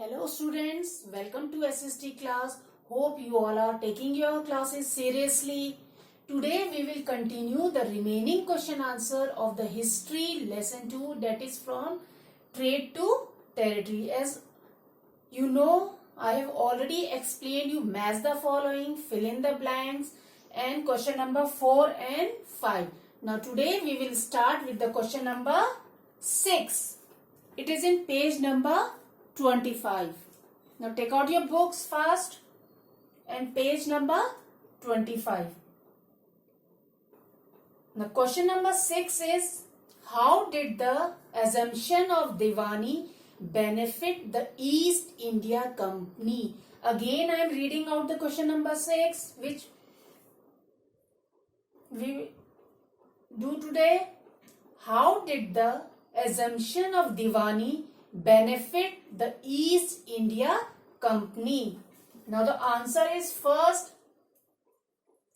Hello students, welcome to SST class. Hope you all are taking your classes seriously. Today we will continue the remaining question answer of the history lesson 2, that is from trade to territory. As you know, I have already explained you match the following, fill in the blanks and question number 4 and 5. Now today we will start with the question number 6. It is in page number 25. Now take out your books fast and page number 25. Now question number 6 is, how did the assumption of Diwani benefit the East India Company? Again I am reading out the question number 6 which we do today. How did the assumption of Diwani benefit the East India Company? Now the answer is, first,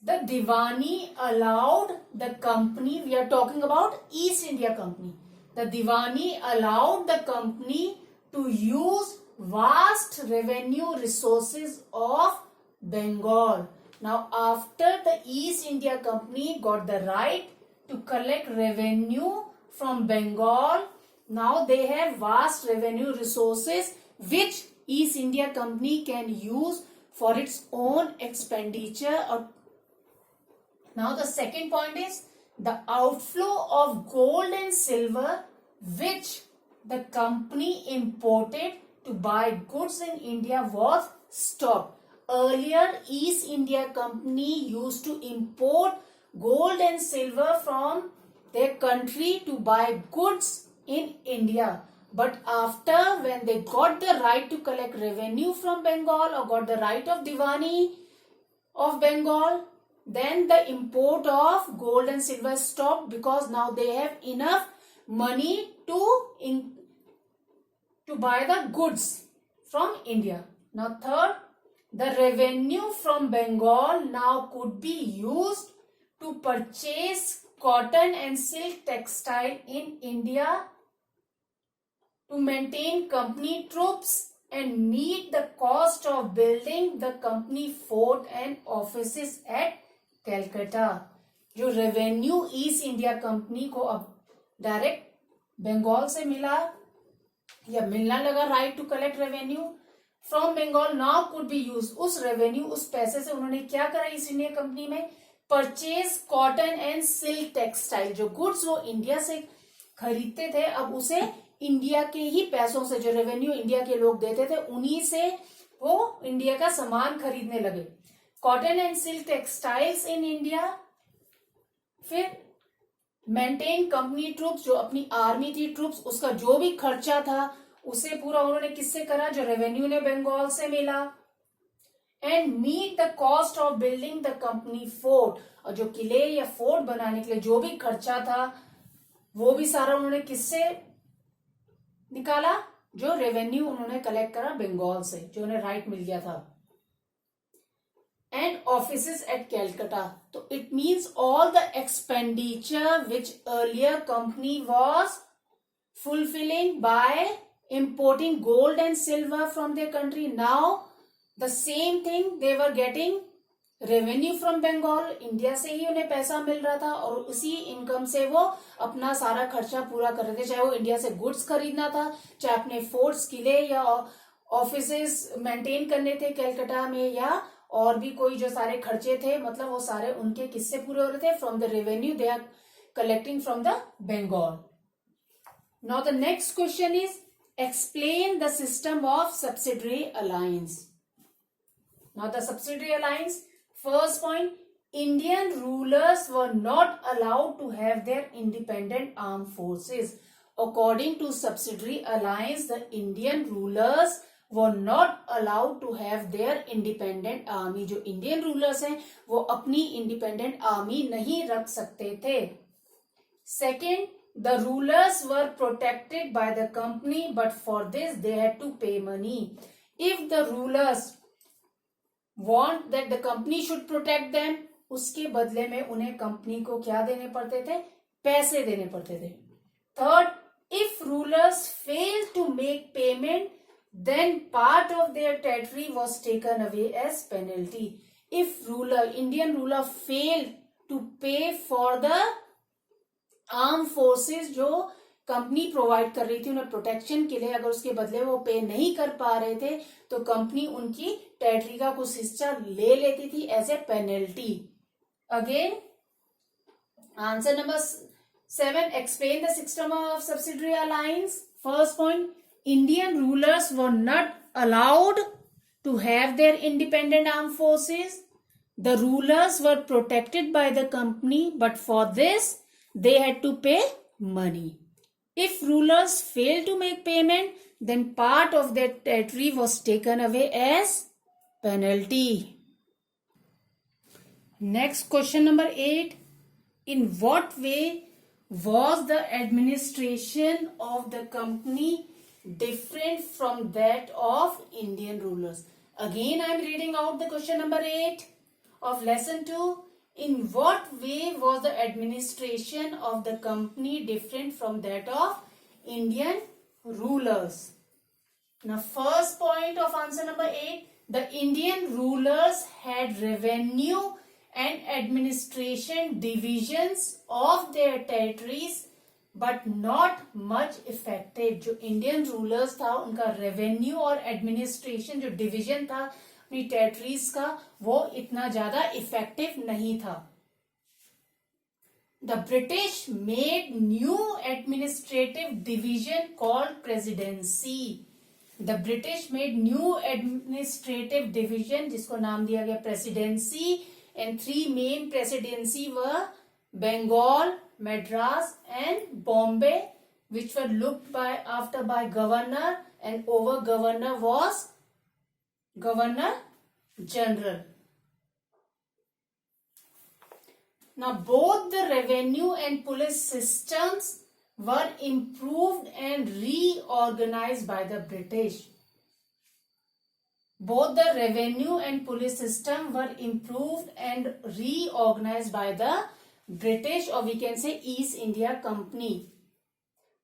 the Diwani allowed the company, we are talking about East India Company. The Diwani allowed the company to use vast revenue resources of Bengal. Now after the East India Company got the right to collect revenue from Bengal, now they have vast revenue resources which East India Company can use for its own expenditure. Now the second point is, the outflow of gold and silver which the company imported to buy goods in India was stopped. Earlier East India Company used to import gold and silver from their country to buy goods in India, but after when they got the right to collect revenue from Bengal or got the right of Diwani of Bengal, then the import of gold and silver stopped, because now they have enough money to buy the goods from India. Now third, the revenue from Bengal now could be used to purchase cotton and silk textile in India, to maintain company troops and meet the cost of building the company fort and offices at Calcutta. जो revenue East India Company को अब direct Bengal से मिला या मिलना लगा, right to collect revenue from Bengal, now could be use, उस revenue उस पैसे से उन्होंने क्या करा ईस्ट इंडिया कंपनी में, purchase cotton and silk textile, जो गुड्स वो इंडिया से खरीदते थे अब उसे इंडिया के ही पैसों से, जो रेवेन्यू इंडिया के लोग देते थे उन्हीं से वो इंडिया का सामान खरीदने लगे. Cotton and silk textiles in India. फिर मेंटेन कंपनी ट्रूप्स, जो अपनी आर्मी थी ट्रूप्स, उसका जो भी खर्चा था उसे पूरा उन्होंने किससे करा, जो रेवेन्यू ने बंगाल से मिला. And meet the cost of building the company fort, और जो किले या फोर्ट बनाने के लिए जो भी खर्चा था वो भी सारा उन्होंने किससे निकाला, जो रेवेन्यू उन्होंने कलेक्ट करा बंगाल से, जो उन्हें राइट मिल गया था. एंड ऑफिसेस एट कैलकाटा, तो it means all the expenditure which earlier company was fulfilling by importing gold and silver from their country, now the same thing they were getting revenue from Bengal, India से ही उन्हें पैसा मिल रहा था और उसी income से वो अपना सारा खर्चा पूरा कर रहे थे, चाहे वो इंडिया से गुड्स खरीदना था, चाहे अपने फोर्ट्स, किले या ऑफिसेस मेंटेन करने थे कैलकाटा में, या और भी कोई जो सारे खर्चे थे, मतलब वो सारे उनके किससे पूरे हो रहे थे, from the revenue they are collecting from the Bengal. Now the next question is, explain the system of subsidiary alliance. Now the subsidiary alliance, first point, Indian rulers were not allowed to have their independent armed forces. According to subsidiary alliance, the Indian rulers were not allowed to have their independent army. जो Indian rulers हैं वो अपनी independent army नहीं रख सकते थे. Second, the rulers were protected by the company, but for this they had to pay money. If the rulers want that the company should protect them, उसके बदले में उन्हें कंपनी को क्या देने पड़ते थे, पैसे देने पड़ते थे. Third, if rulers fail to make payment, then part of their territory was taken away as penalty. If Indian ruler failed to pay for the arm forces जो कंपनी प्रोवाइड कर रही थी उन्हें प्रोटेक्शन के लिए, अगर उसके बदले वो पे नहीं कर पा रहे थे तो कंपनी उनकी टेरिटरी का कुछ हिस्सा ले लेती थी as a penalty. Again answer number 7, explain the system of subsidiary alliance. First point, Indian rulers were not allowed to have their independent arm forces. The rulers were protected by the company, but for this they had to pay money. If rulers failed to make payment, then part of their territory was taken away as penalty. Next question number 8. In what way was the administration of the company different from that of Indian rulers? Again I am reading out the question number 8 of lesson 2. In what way was the administration of the company different from that of Indian rulers? Now first point of answer number 8, the Indian rulers had revenue and administration divisions of their territories but not much effective. जो Indian rulers था उनका revenue और administration जो division था अपनी territories का वो इतना ज्यादा इफेक्टिव नहीं था. The British made new administrative division called presidency. The British made new administrative division जिसको नाम दिया गया presidency. And 3 main presidency were Bengal, Madras and Bombay, which were looked after by governor, and over governor was Governor General. Now both the revenue and police systems were improved and reorganized by the British. Both the revenue and police system were improved and reorganized by the British, or we can say East India Company.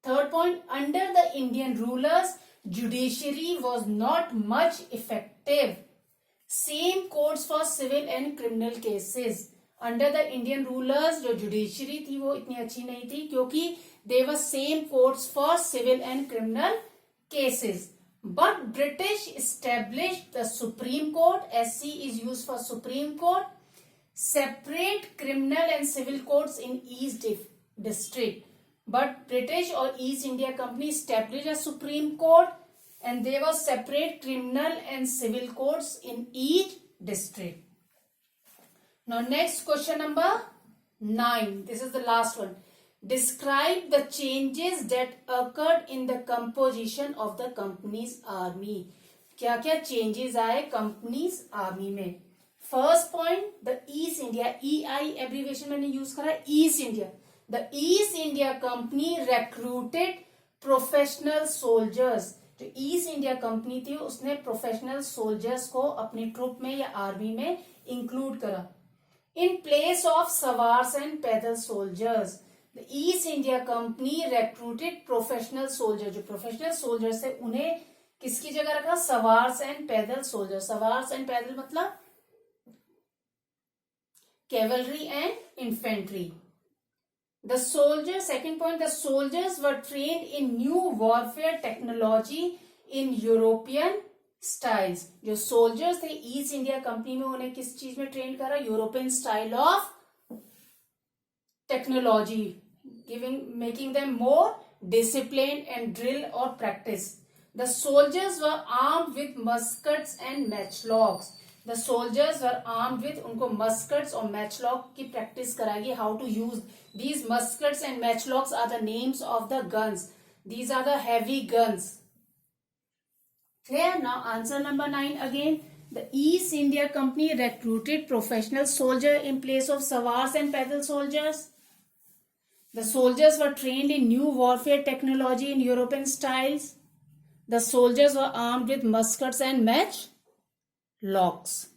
Third point, under the Indian rulers, judiciary was not much effective. Same courts for civil and criminal cases. Under the Indian rulers जो judiciary थी वो इतनी अच्छी नहीं थी क्योंकि they were same courts for civil and criminal cases. But British established the Supreme Court. SC is used for Supreme Court. Separate criminal and civil courts in each district. But British or East India Company established a Supreme Court and there were separate criminal and civil courts in each district. Now next question number 9. This is the last one. Describe the changes that occurred in the composition of the company's army. क्या क्या changes आए company's army में? First point, the East India, EI abbreviation मैंने use करा East India. The East India Company recruited professional soldiers. जो East India Company थी उसने professional soldiers को अपनी ट्रुप में या आर्मी में इंक्लूड करा. In place of सवार्स and पैदल soldiers, the East India Company recruited professional soldiers. जो professional soldiers थे उन्हें किसकी जगह रखा? सवार्स एंड पैदल soldiers. सवार्स एंड पैदल मतलब cavalry and infantry. The soldiers, second point, the soldiers were trained in new warfare technology in European styles. जो soldiers थे East India Company में उन्हें किस चीज में ट्रेन करा? European style of technology, making them more disciplined and drill or practice. The soldiers were armed with muskets and matchlocks. The soldiers were armed with उनको muskets और matchlock की practice कराएगी how to use. These muskets and matchlocks are the names of the guns. These are the heavy guns. Clear? Now answer number 9 again. The East India Company recruited professional soldiers in place of sawars and pedal soldiers. The soldiers were trained in new warfare technology in European styles. The soldiers were armed with muskets and matchlocks.